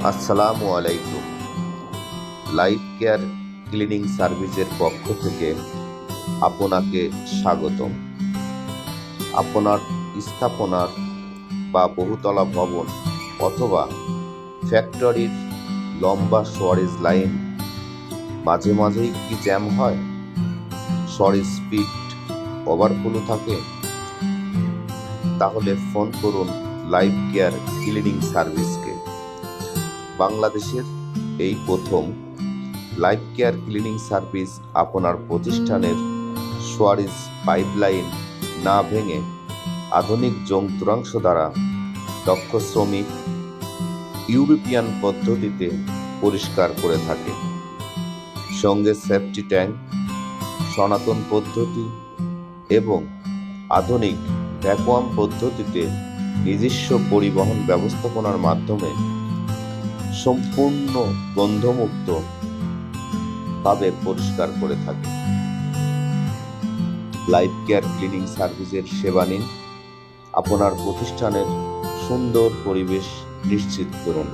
আসসালামু আলাইকুম। Life care cleaning সার্ভিসের পক্ষ থেকে আপনাকে স্বাগতম। আপনার স্থাপনার বা বহুতলা ভবন অথবা ফ্যাক্টরির লম্বা স্টোরেজ লাইন মাঝে মাঝেই কি জ্যাম হয়, স্টোরেজ স্পিড ওভারফ্লো থাকে? তাহলে ফোন করুন লাইফ কেয়ার ক্লিনিং সার্ভিসকে। বাংলাদেশের এই প্রথম লাইফ কেয়ার ক্লিনিং সার্ভিস আপনার প্রতিষ্ঠানের সোয়ারিজ পাইপলাইন না ভেঙে আধুনিক যন্ত্রাংশ দ্বারা দক্ষ শ্রমিক ইউরোপিয়ান পদ্ধতিতে পরিষ্কার করে থাকে। সঙ্গে সেফটি ট্যাঙ্ক, সনাতন পদ্ধতি এবং আধুনিক ভ্যাকুয়াম পদ্ধতিতে নিজস্ব পরিবহন ব্যবস্থাপনার মাধ্যমে সম্পূর্ণ গন্ধমুক্ত ভাবে পরিষ্কার করে থাকে। লাইফ কেয়ার ক্লিনিং সার্ভিসের সেবা নিন, আপনার প্রতিষ্ঠানের সুন্দর পরিবেশ নিশ্চিত করুন।